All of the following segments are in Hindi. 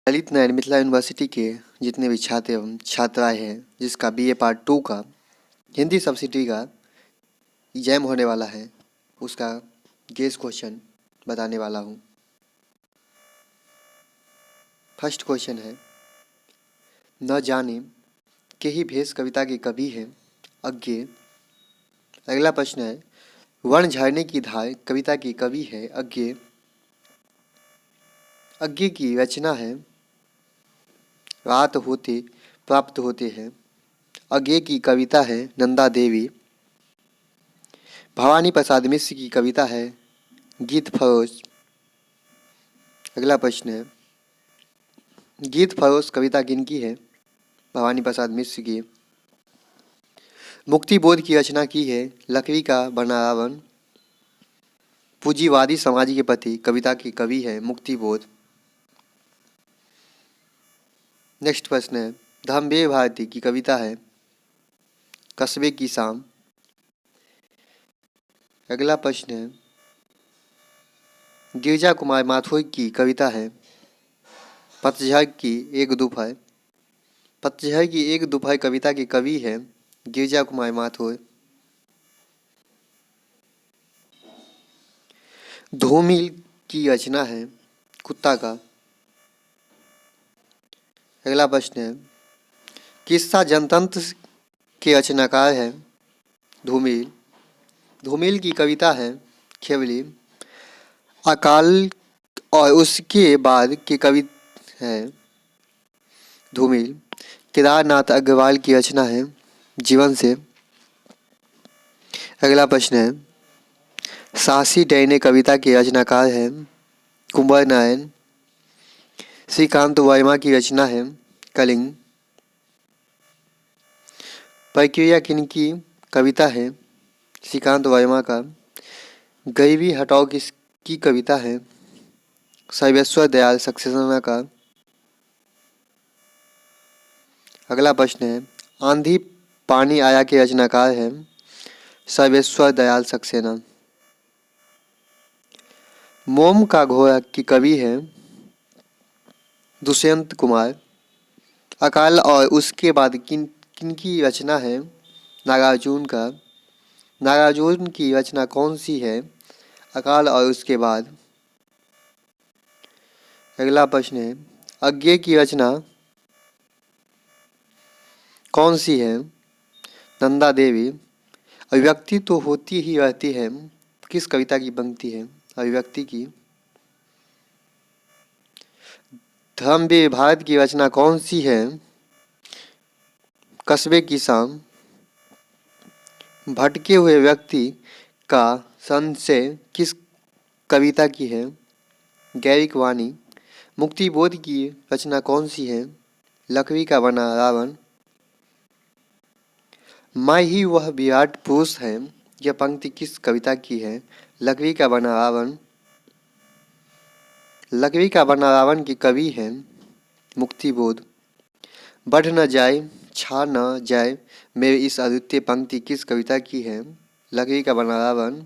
ललित नारायण मिथिला यूनिवर्सिटी के जितने भी छात्र एवं छात्राएं हैं जिसका बीए पार्ट 2 का हिंदी सब्सिडी का एग्जाम होने वाला है, उसका गेस क्वेश्चन बताने वाला हूँ। फर्स्ट क्वेश्चन है, न जाने के ही भेष कविता के कवि हैं अज्ञे। अगला प्रश्न है, वर्ण झरने की धार कविता की कवि है अज्ञे। अज्ञे की रचना है रात होते प्राप्त होते हैं। अज्ञे की कविता है नंदा देवी। भवानी प्रसाद मिश्र की कविता है गीत फरोश। अगला प्रश्न है, गीत फरोश कविता किनकी है? भवानी प्रसाद मिश्र की। मुक्ति बोध की रचना की है लकड़ी का बना रावण। पूंजीवादी समाज के प्रति कविता की कवि है मुक्ति बोध। नेक्स्ट प्रश्न है, धर्मवीर भारती की कविता है कस्बे की शाम। अगला प्रश्न है, गिरजा कुमार माथुर की कविता है पतझड़ की एक दोपहर। पतझड़ की एक दोपहर कविता के कवि है गिरजा कुमार माथुर। धूमिल की रचना है कुत्ता का। अगला प्रश्न है, किस्सा जनतंत्र के रचनाकार है धूमिल। धूमिल की कविता है खेवली। अकाल और उसके बाद के कवि है धूमिल। केदारनाथ अग्रवाल की रचना है जीवन से। अगला प्रश्न है, सासी डैने कविता के रचनाकार है कुंवर नारायण। श्रीकांत वर्मा की रचना है कलिंग। प्रक्रिया किनकी कविता है श्रीकांत वर्मा का। गरीबी हटाओ किसकी कविता है सर्वेश्वर दयाल सक्सेना का। अगला प्रश्न है, आंधी पानी आया के रचनाकार है सर्वेश्वर दयाल सक्सेना। मोम का घोड़ा की कवि है दुष्यंत कुमार। अकाल और उसके बाद किनकी रचना है नागार्जुन का। नागार्जुन की रचना कौन सी है अकाल और उसके बाद। अगला प्रश्न है, अज्ञे की रचना कौन सी है नंदा देवी। अभिव्यक्ति तो होती ही रहती है किस कविता की पंक्ति है अभिव्यक्ति की। धर्मवीर भारत की रचना कौन सी है कस्बे की शाम। भटके हुए व्यक्ति का संशय किस कविता की है गैरिक वाणी। मुक्ति बोध की रचना कौन सी है लकड़ी का बना रावण। मैं ही वह विराट पुरुष है यह पंक्ति किस कविता की है लकड़ी का बना रावण। लकड़ी का बना रावण की कवि है मुक्ति बोध। बढ़ न जाए छा न जाए मेरे इस अद्वितीय पंक्ति किस कविता की है लकड़ी का बना रावण।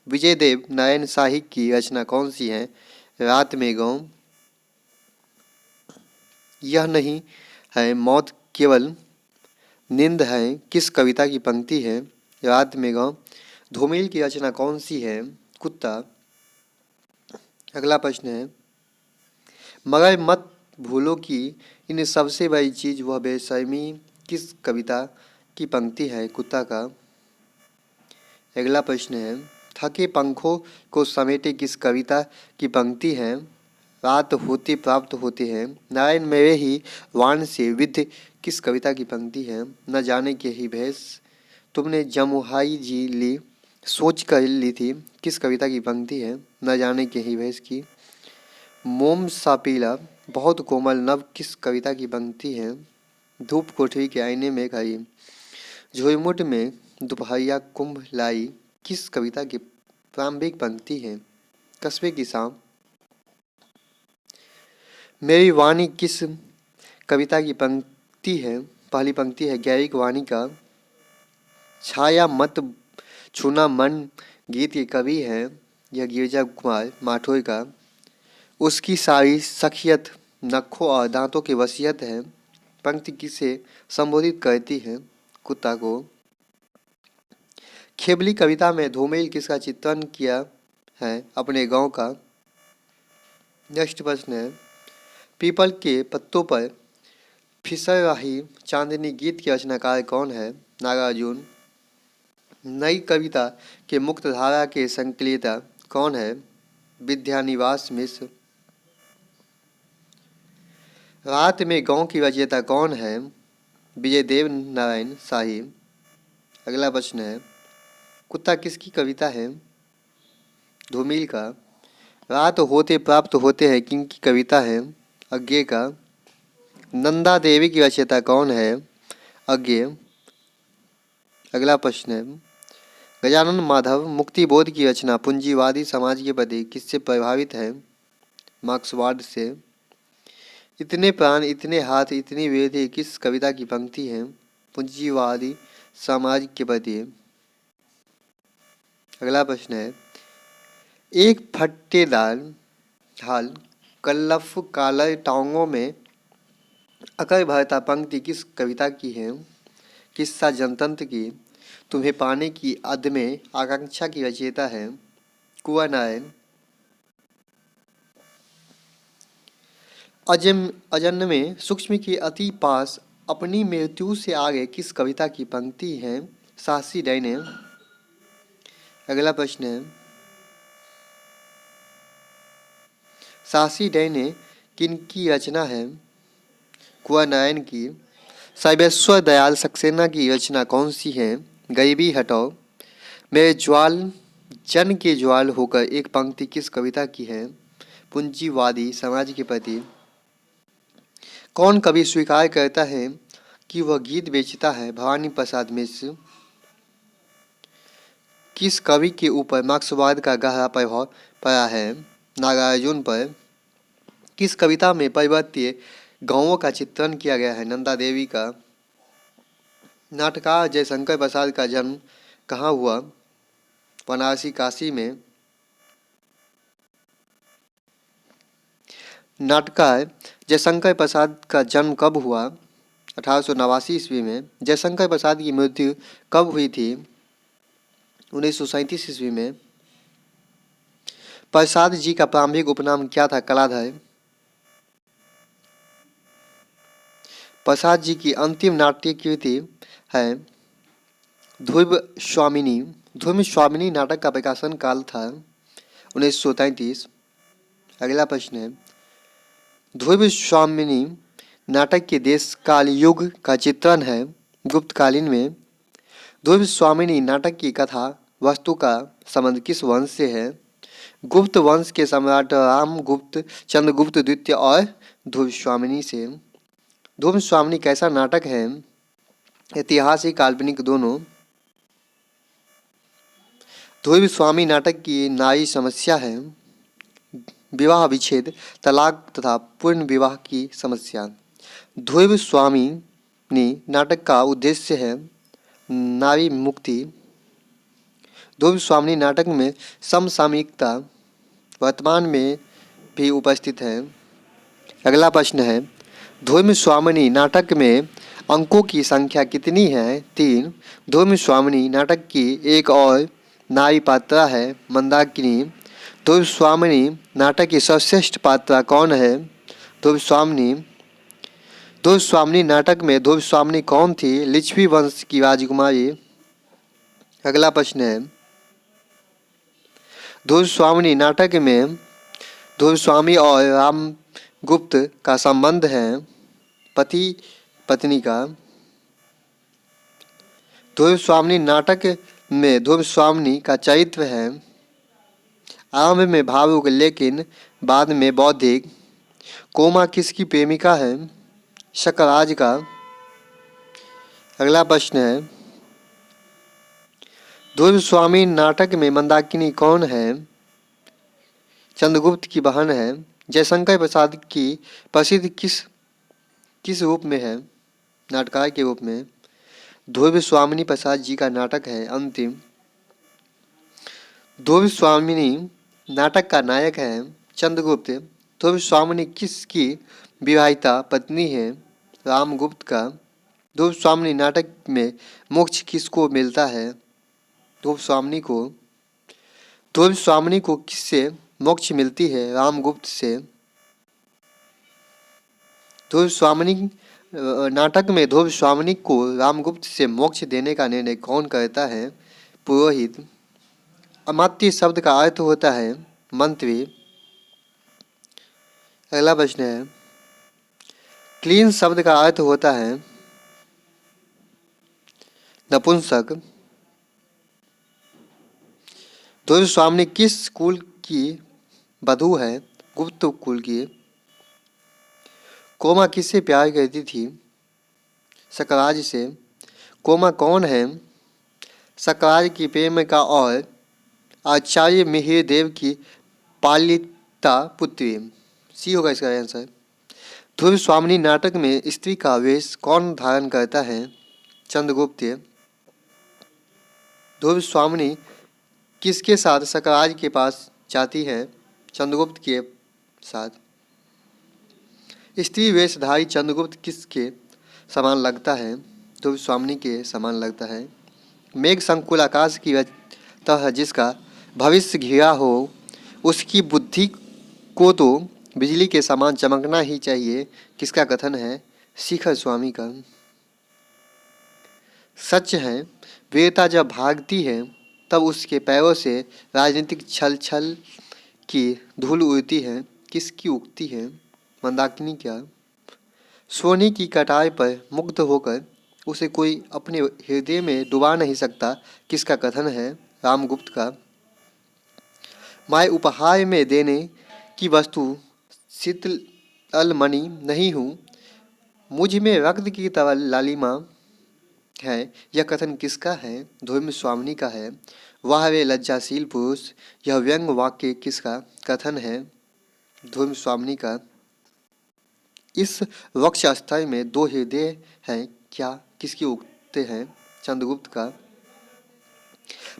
विजय देव नारायण शाही की रचना कौन सी है रात में गाँव। यह नहीं है मौत केवल नींद है किस कविता की पंक्ति है रात में गाँव। धूमिल की रचना कौन सी है कुत्ता। अगला प्रश्न है, मगर मत भूलो कि इन सबसे बड़ी चीज वह बेशर्मी किस कविता की पंक्ति है कुत्ता का। अगला प्रश्न है, थके पंखों को समेटे किस कविता की पंक्ति है रात होते प्राप्त होते हैं। नारायण मेरे ही वाण से विद्ध किस कविता की पंक्ति है न जाने के ही भेष तुमने जमुहाई जी ली सोच कर ली थी किस कविता की पंक्ति है न जाने के ही भेष की। मोम सा पीला बहुत कोमल नव किस कविता की पंक्ति है धूप कोठरी के आईने में खड़ी। झोईमुठ में दोपहरिया कुंभ लाई किस कविता की प्रारंभिक पंक्ति है कस्बे की शाम। मेरी वाणी किस कविता की पंक्ति है पहली पंक्ति है गैरिक वाणी का। छाया मत छूना मन गीत के कवि है यह गिरजा कुमार माथुर का। उसकी सारी सखियत नखों और दांतों की वसीयत है। पंक्ति किसे संबोधित करती है? कुत्ता को। खेबली कविता में धूमेल किसका चित्रण किया है? अपने गांव का। नेक्स्ट प्रश्न है, पीपल के पत्तों पर फिसल रही चांदनी गीत के रचनाकार कौन है? नागार्जुन। नई कविता के मुक्त धारा के संकलिता कौन है? विद्यानिवास मिश्र। रात में गांव की रचयिता कौन है? विजयदेव नारायण शाही। अगला प्रश्न है, कुत्ता किसकी कविता है? धूमिल का। रात होते प्राप्त होते हैं किनकी कविता है? अज्ञे का। नंदा देवी की रचयिता कौन है? अज्ञे। अगला प्रश्न है, गजानन माधव मुक्तिबोध की रचना पूंजीवादी समाज के प्रति किससे प्रभावित है? मार्क्सवाद से। इतने प्राण इतने हाथ इतनी वेदी किस कविता की पंक्ति है? पूंजीवादी समाज के प्रति। अगला प्रश्न है, एक फट्टेदार हाल कल्लफ कालर टांगों में अकर भरता पंक्ति किस कविता की है? किस्सा जनतंत्र की। तुम्हें पाने की अदमे आकांक्षा की रचयिता है? कुंवर नारायण। अजन्म में सूक्ष्म के अति पास अपनी मृत्यु से आगे किस कविता की पंक्ति है? साहसी डैने। अगला प्रश्न है, साहसी डैने किनकी रचना है? कुंवर नारायण की। सर्वेश्वर दयाल सक्सेना की रचना कौन सी है? गरीबी हटाओ। मेरे ज्वाल जन के ज्वाल होकर एक पंक्ति किस कविता की है? पूंजीवादी समाज के प्रति। कौन कवि स्वीकार करता है कि वह गीत बेचता है? भवानी प्रसाद मिश्र। किस कवि के ऊपर मार्क्सवाद का गहरा प्रभाव पड़ा है? नागार्जुन पर। किस कविता में पर्वतीय गांवों का चित्रण किया गया है? नंदा देवी का। नाटककार जयशंकर प्रसाद का जन्म कहाँ हुआ? बनारसी काशी में। नाटककार जयशंकर प्रसाद का जन्म कब हुआ? 1889 ईस्वी में। जयशंकर प्रसाद की मृत्यु कब हुई थी? 1937 ईस्वी में। प्रसाद जी का प्रारंभिक उपनाम क्या था? कलाधर। प्रसाद जी की अंतिम नाट्य कृति है ध्रुव स्वामिनी। ध्रुव स्वामिनी नाटक का प्रकाशन काल था 1933। अगला प्रश्न है, ध्रुव स्वामिनी नाटक के देश काल युग का चित्रण है गुप्तकालीन में। ध्रुव स्वामिनी नाटक की कथा वस्तु का संबंध किस वंश से है? गुप्त वंश के सम्राट रामगुप्त चंद्रगुप्त द्वितीय और ध्रुव स्वामिनी से। ध्रुव स्वामिनी कैसा नाटक है? ऐतिहासिक काल्पनिक दोनों। ध्रुव स्वामी नाटक की नारी समस्या है विवाह विच्छेद तलाक तथा पूर्ण विवाह की समस्या। ध्रुव स्वामिनी नाटक का उद्देश्य है नारी मुक्ति। ध्रुव स्वामिनी नाटक में समसामयिकता वर्तमान में भी उपस्थित है। अगला प्रश्न है, ध्रुव स्वामिनी नाटक में अंकों की संख्या कितनी है? 3। ध्रुव स्वामिनी नाटक की एक और नारी पात्रा है मंदाकिनी। ध्रुव स्वामिनी नाटक की सर्वश्रेष्ठ पात्रा कौन है? ध्रुव स्वामिनी। ध्रुव स्वामिनी नाटक में ध्रुव स्वामिनी कौन थी? लिच्छवी वंश की राजकुमारी। अगला प्रश्न है, ध्रुव स्वामिनी नाटक में ध्रुव स्वामी और रामगुप्त का संबंध है पति पत्नी का। ध्रुव स्वामिनी नाटक में ध्रुव स्वामिनी का चरित्र है आरंभ में भावुक लेकिन बाद में बौद्धिक। कोमा किसकी प्रेमिका है? शकराज का। अगला प्रश्न है, ध्रुव स्वामी नाटक में मंदाकिनी कौन है? चंद्रगुप्त की बहन है। जयशंकर प्रसाद की प्रसिद्ध किस रूप में है? नाटककार के रूप में। ध्रुव स्वामिनी प्रसाद जी का नाटक है अंतिम। ध्रुव स्वामिनी नाटक का नायक है चंद्रगुप्त। ध्रुव स्वामिनी किसकी विवाहिता पत्नी है? रामगुप्त का। ध्रुव स्वामिनी नाटक में मोक्ष किसको मिलता है? ध्रुव स्वामिनी को। ध्रुव स्वामिनी को किससे मोक्ष मिलती है? रामगुप्त से। ध्रुव स्वामिनी नाटक में ध्रुव स्वामिनी को रामगुप्त से मोक्ष देने का निर्णय कौन करता है? पुरोहित। अमात्य शब्द का अर्थ होता है मंत्री। अगला प्रश्न है, क्लीन शब्द का अर्थ होता है नपुंसक। ध्रुव स्वामिनी किस कुल की वधू है? गुप्त कुल की। कोमा किससे प्यार करती थी? सकराज से। कोमा कौन है? सकराज की प्रेमिका और आचार्य मिहिर देव की पालिता पुत्री। सी होगा इसका आंसर। ध्रुव स्वामिनी नाटक में स्त्री का वेश कौन धारण करता है? चंद्रगुप्त। ध्रुव स्वामिनी किसके साथ सकराज के पास जाती है? चंद्रगुप्त के साथ। स्त्री वेशधारी चंद्रगुप्त किसके समान लगता है? ध्रुव स्वामिनी के समान लगता है। मेघ संकुल आकाश की तरह जिसका भविष्य घिरा हो उसकी बुद्धि को तो बिजली के समान चमकना ही चाहिए। किसका कथन है? शिखर स्वामी का। सच है, वीरता जब भागती है तब उसके पैरों से राजनीतिक छल छल की धूल उड़ती है। किसकी उगती है? मंदाकिनी क्या। सोने की कटाई पर मुग्ध होकर उसे कोई अपने हृदय में डुबा नहीं सकता। किसका कथन है? रामगुप्त का। मैं उपहार में देने की वस्तु शीतल मणि नहीं हूँ, मुझ में रक्त की तरह लालिमा है। यह कथन किसका है? ध्रुव स्वामिनी का है। वाह वे लज्जाशील पुरुष, यह व्यंग वाक्य किसका कथन है? ध्रुव स्वामिनी का। इस वक्ष स्थल में दो हृदय हैं, क्या किसकी उगते हैं? चंद्रगुप्त का।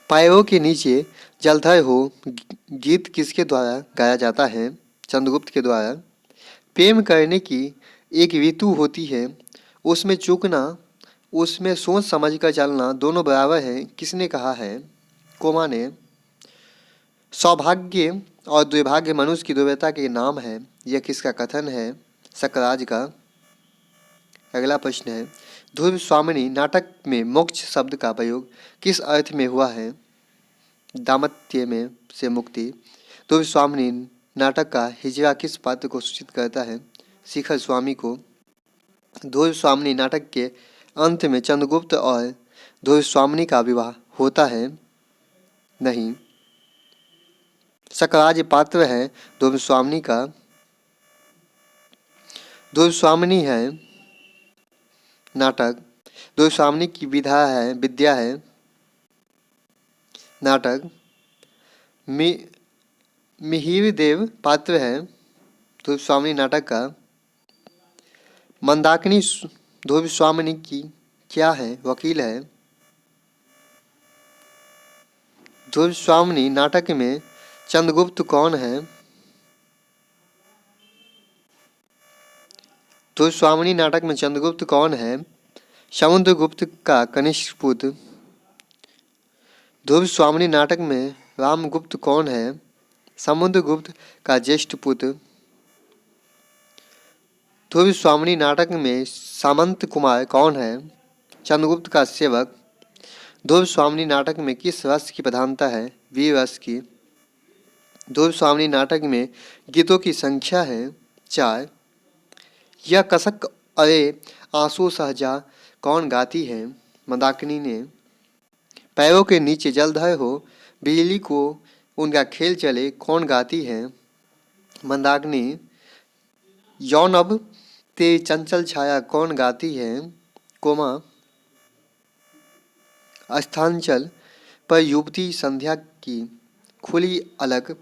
पैरों के नीचे जलधर हो गीत किसके द्वारा गाया जाता है? चंद्रगुप्त के द्वारा। प्रेम करने की एक ऋतु होती है, उसमें चूकना उसमें सोच समझ कर चलना दोनों बराबर है। किसने कहा है? कोमा ने। सौभाग्य और दुर्भाग्य मनुष्य की दुर्बलता के नाम है। यह किसका कथन है? सकराज का। अगला प्रश्न है, ध्रुव स्वामिनी नाटक में मोक्ष शब्द का प्रयोग किस अर्थ में हुआ है? दाम्पत्य में से मुक्ति। ध्रुव स्वामिनी नाटक का हिजरा किस पात्र को सूचित करता है? शिखर स्वामी को। ध्रुव स्वामिनी नाटक के अंत में चंद्रगुप्त और ध्रुव स्वामिनी का विवाह होता है? नहीं। सकराज पात्र है ध्रुव स्वामिनी का। ध्रुव स्वामिनी है नाटक। ध्रुव स्वामिनी की विद्या है नाटक। मिहिर देव पात्र है ध्रुव स्वामिनी नाटक का। मंदाकिनी ध्रुव स्वामिनी की क्या है? वकील है। ध्रुव स्वामिनी नाटक में चंद्रगुप्त कौन है? ध्रुव स्वामिनी नाटक में चंद्रगुप्त कौन है? समुद्रगुप्त का कनिष्ठ पुत्र। ध्रुव स्वामिनी नाटक में रामगुप्त कौन है? समुद्रगुप्त का ज्येष्ठ पुत्र। ध्रुव स्वामिनी नाटक में सामंत कुमार कौन है? चंद्रगुप्त का सेवक। ध्रुव स्वामिनी नाटक में किस रस की प्रधानता है? वीर रस की। ध्रुव स्वामिनी नाटक में गीतों की संख्या है 4। यह कसक अरे आंसू सहजा कौन गाती है? मंदाकिनी ने। पैरों के नीचे जलधर हो बिजली को उनका खेल चले कौन गाती है? मंदाकिनी। यौनब तेरी चंचल छाया कौन गाती है? कोमा। स्थानांचल पर युवती संध्या की खुली अलग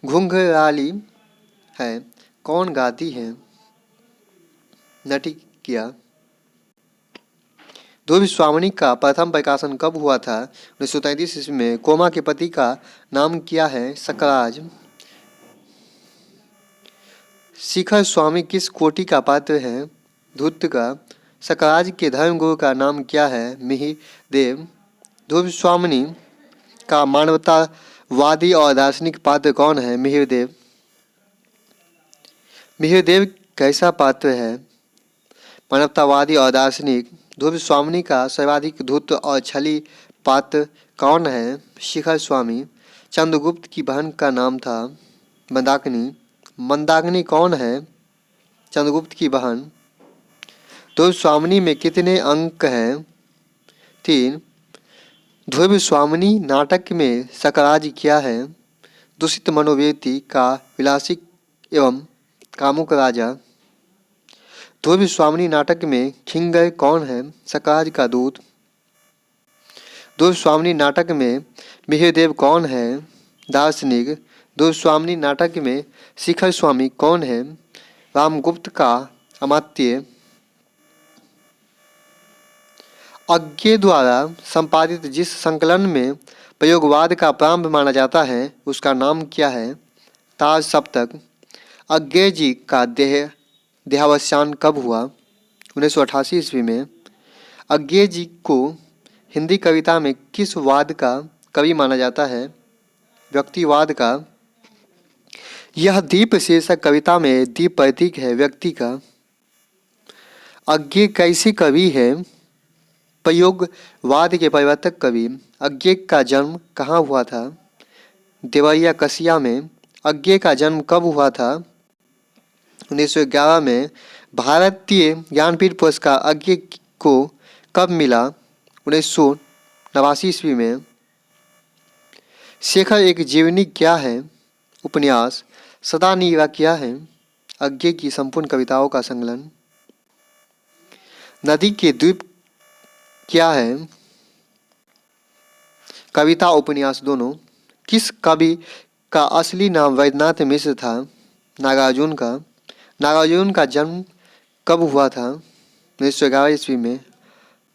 घुंघराली है कौन गाती है? नटिकिया। ध्रुव स्वामिनी का प्रथम प्रकाशन कब हुआ था? 1933 ईस्वी में। कोमा के पति का नाम क्या है? सकराज। शिखर स्वामी किस कोटि का पात्र है? धूर्त का। सकराज के धर्मगुरु का नाम क्या है? मिहिर देव। ध्रुव स्वामिनी का मानवतावादी और दार्शनिक पात्र कौन है? मिहिर देव। मिहिर देव कैसा पात्र है? मानवतावादी और दार्शनिक। ध्रुव स्वामिनी का सर्वाधिक धूर्त और छली पात्र कौन है? शिखर स्वामी। चंद्रगुप्त की बहन का नाम था मंदाकिनी। मंदाकिनी कौन है? चंद्रगुप्त की बहन। ध्रुव स्वामिनी में कितने अंक हैं? 3। ध्रुव स्वामिनी नाटक में सकराज क्या है? दूषित मनोवृत्ति का विलासी एवं कामुक राजा। ध्रुव स्वामिनी नाटक में खिंगर कौन है? सकराज का दूत। ध्रुव स्वामिनी नाटक में मिहिरदेव कौन है? दार्शनिक। ध्रुव स्वामिनी नाटक में शिखर स्वामी कौन है? रामगुप्त का अमात्य। अज्ञे द्वारा संपादित जिस संकलन में प्रयोगवाद का प्रारंभ माना जाता है उसका नाम क्या है? तार सप्तक। अज्ञे जी का देहावसान कब हुआ? 1988 ईस्वी में। अज्ञे जी को हिंदी कविता में किस वाद का कवि माना जाता है? व्यक्तिवाद का। यह दीप शीर्षक कविता में दीप प्रतीक है व्यक्ति का। अज्ञे कैसे कवि है? प्रयोगवाद के प्रवर्तक कवि। अज्ञे का जन्म कहाँ हुआ था? देवरिया कसिया में। अज्ञे का जन्म कब हुआ था? 1911 में। भारतीय ज्ञानपीठ पुरस्कार अज्ञे को कब मिला? 1989 ईस्वी में। शेखर एक जीवनी क्या है? उपन्यास। सदानीरा क्या है? अज्ञे की संपूर्ण कविताओं का संकलन। नदी के द्वीप क्या है? कविता उपन्यास दोनों। किस कवि का असली नाम वैद्यनाथ मिश्र था? नागार्जुन का। नागार्जुन का जन्म कब हुआ था? 1911 ईस्वी में।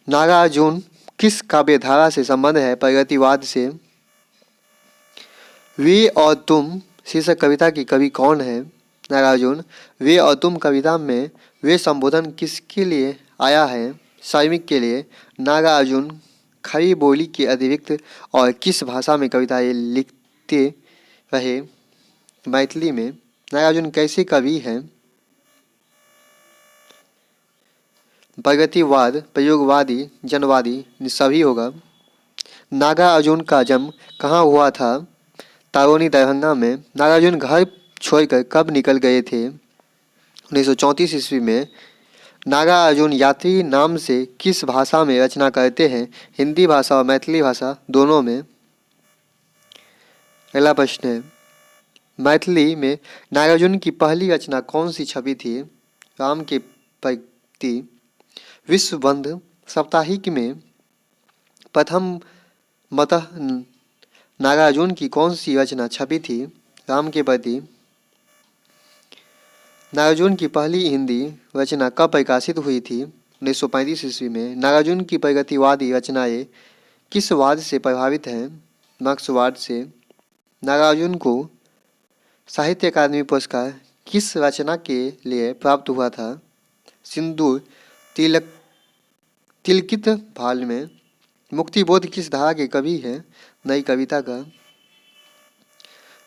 नागार्जुन किस काव्यधारा से संबंध है? प्रगतिवाद से। वे और तुम शीर्षक कविता की कवि कौन है? नागार्जुन। वे और तुम कविता में वे संबोधन किसके लिए आया है? सार्वजनिक के लिए। नागार्जुन खड़ी बोली के अतिरिक्त और किस भाषा में कविताएं लिखते रहे? मैथिली में। नागार्जुन कैसे कवि हैं? प्रगतिवाद, प्रयोगवादी, जनवादी सभी होगा। नागार्जुन का जन्म कहाँ हुआ था? तारोनी दरभंगा में। नागार्जुन घर छोड़कर कब निकल गए थे? 1934 ईस्वी में। नागार्जुन यात्री नाम से किस भाषा में रचना करते हैं? हिंदी भाषा और मैथिली भाषा दोनों में। अगला प्रश्न है, मैथिली में नागार्जुन की पहली रचना कौन सी छपी थी? राम के प्रति। विश्वबंध साप्ताहिक में प्रथम मतः नागार्जुन की कौन सी रचना छपी थी? राम के प्रति। नागार्जुन की पहली हिंदी रचना कब प्रकाशित हुई थी? 1935 ईस्वी में। नागार्जुन की प्रगतिवादी रचनाएं किस वाद से प्रभावित हैं? मार्क्सवाद से। नागार्जुन को साहित्य अकादमी पुरस्कार किस रचना के लिए प्राप्त हुआ था? सिंदूर तिलकित भाल में। मुक्तिबोध किस धारा के कवि हैं? नई कविता का।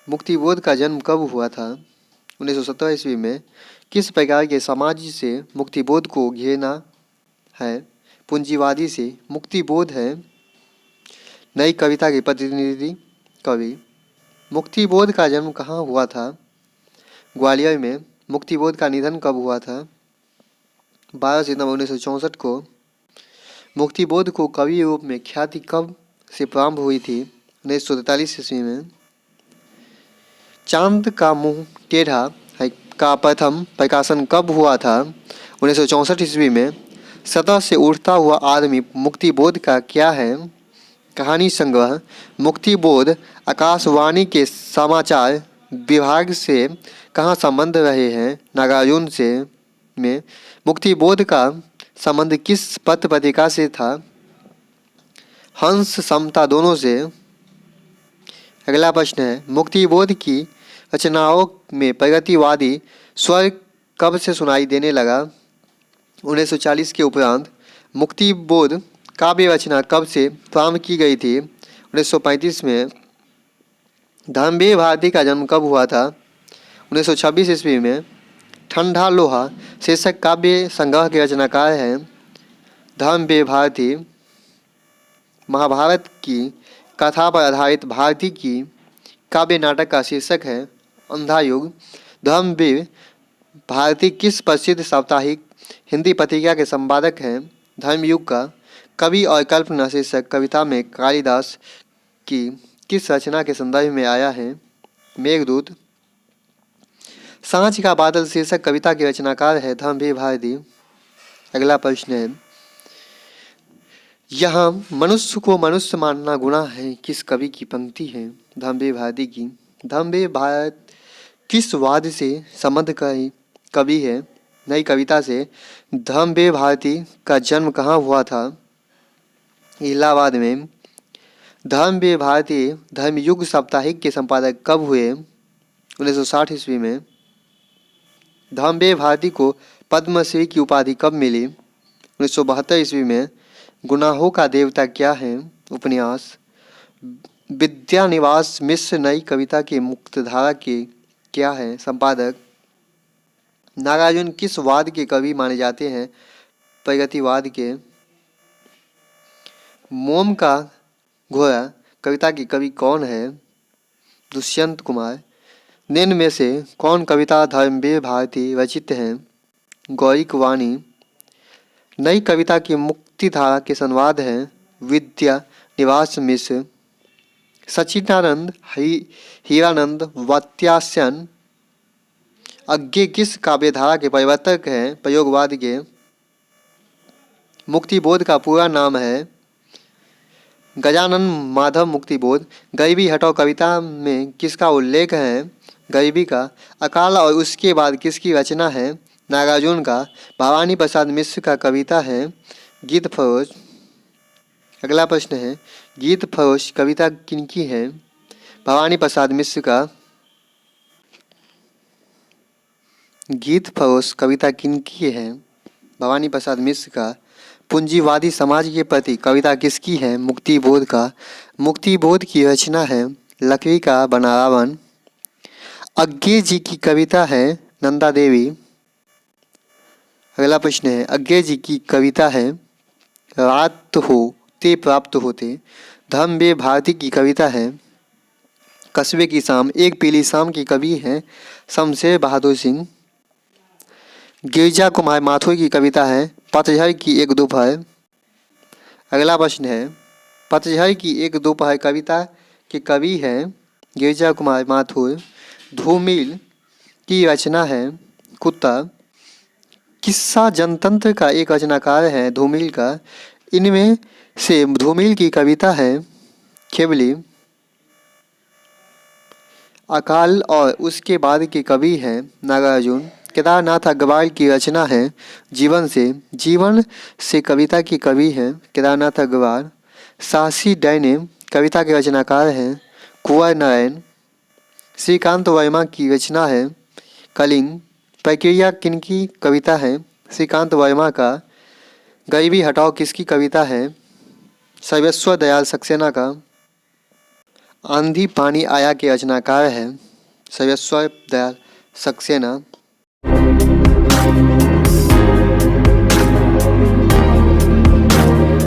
मुक्तिबोध का जन्म कब हुआ था? 1917 ईस्वी में। किस प्रकार के समाज से मुक्तिबोध को घेरना है? पूंजीवादी से। मुक्तिबोध है नई कविता के प्रतिनिधि कवि। मुक्तिबोध का जन्म कहाँ हुआ था? ग्वालियर में। मुक्तिबोध का निधन कब हुआ था? 12 सितंबर 1964 को। मुक्तिबोध को कवि रूप में ख्याति कब से प्रारंभ हुई थी? 1943 ईस्वी में। चांद का मुंह टेढ़ा है का प्रथम प्रकाशन कब हुआ था? 1964 ईस्वी में। सतह से उठता हुआ आदमी मुक्तिबोध का क्या है? कहानी संग्रह। मुक्तिबोध आकाशवाणी के समाचार विभाग से कहाँ संबंध रहे हैं? नागार्जुन से में। मुक्तिबोध का संबंध किस पत्र पत्रिका से था? हंस समता दोनों से। अगला प्रश्न है, मुक्तिबोध की रचनाओं में प्रगतिवादी स्वर कब से सुनाई देने लगा? 1940 के उपरांत। मुक्ति बोध काव्य रचना कब से प्रारंभ की गई थी? 1935 में। धर्मवीर भारती का जन्म कब हुआ था? 1926 ईस्वी में। ठंडा लोहा शीर्षक काव्य संग्रह के रचनाकार हैं धर्मवीर भारती। महाभारत की कथा पर आधारित भारती की काव्य नाटक का शीर्षक है अंधा युग। धर्मवीर भारती किस प्रसिद्ध साप्ताहिक हिंदी पत्रिका के संपादक हैं? धर्मयुग का। कवि और कल्पना शीर्षक कविता में कालिदास की किस रचना के संदर्भ में आया है? मेघदूत। सांझ का बादल शीर्षक कविता के रचनाकार है धर्मवीर भारती। अगला प्रश्न है, यहाँ मनुष्य को मनुष्य मानना गुनाह है किस कवि की पंक्ति है? धर्मवीर भारती की। धर्मवीर भारत किस वाद से संबंध का कवि है? नई कविता से। धर्मवीर भारती का जन्म कहाँ हुआ था? इलाहाबाद में। धर्मवीर भारती धर्मयुग साप्ताहिक के संपादक कब हुए? 1960 ईस्वी में। धर्मवीर भारती को पद्मश्री की उपाधि कब मिली? 1972 ईस्वी में। गुनाहों का देवता क्या है? उपन्यास। विद्यानिवास मिश्र नई कविता की मुक्तधारा के क्या है? संपादक। नागार्जुन किस वाद के कवि माने जाते हैं? प्रगतिवाद के। मोम का घोड़ा कविता के कवि कौन है? दुष्यंत कुमार। निम्न में से कौन कविता धर्मवीर भारती रचित हैं? गौरिक वाणी। नई कविता की मुक्तिधारा के संवाद हैं विद्या निवास मिश्र। सच्चिदानंद हीरानंद वात्स्यायन अज्ञे किस काव्यधारा के प्रवर्तक हैं? प्रयोगवाद के। मुक्तिबोध का पूरा नाम है गजानन माधव मुक्तिबोध। गरीबी हटाओ कविता में किसका उल्लेख है? गरीबी का। अकाल और उसके बाद किसकी रचना है? नागार्जुन का। भवानी प्रसाद मिश्र का कविता है गीत फरोश। अगला प्रश्न है, गीत फरोश कविता किनकी है? भवानी प्रसाद मिश्र का। गीत फरोश कविता किनकी है? भवानी प्रसाद मिश्र का। पूंजीवादी समाज के प्रति कविता किसकी है? मुक्तिबोध का। मुक्तिबोध की रचना है लकड़ी का बना रावण। अज्ञे जी की कविता है नंदा देवी। अगला प्रश्न है, अज्ञे जी की कविता है रात हो ते प्राप्त होते। धर्मवीर भारती की कविता है कस्बे की शाम। एक पीली शाम की कवि हैं शमशेर बहादुर सिंह। गिरिजा कुमार माथुर की कविता है पतझड़ की एक दोपहर। अगला प्रश्न है, पतझड़ की एक दोपहर कविता के कवि हैं गिरिजा कुमार माथुर। धूमिल की रचना है कुत्ता। किस्सा जनतंत्र का एक रचनाकार है धूमिल का। इनमें से धूमिल की कविता है खेवली। अकाल और उसके बाद के कवि हैं नागार्जुन। केदारनाथ अग्रवाल की रचना है जीवन से। जीवन से कविता की कवि हैं केदारनाथ अग्रवाल। साहसी डैने कविता के रचनाकार हैं कुंवर नारायण। श्रीकांत वर्मा की रचना है कलिंग। प्रक्रिया किनकी कविता है? श्रीकांत वर्मा का। गरीबी हटाओ किसकी कविता है? सर्वेश्वर दयाल सक्सेना का। आंधी पानी आया के रचनाकार है सर्वेश्वर दयाल सक्सेना।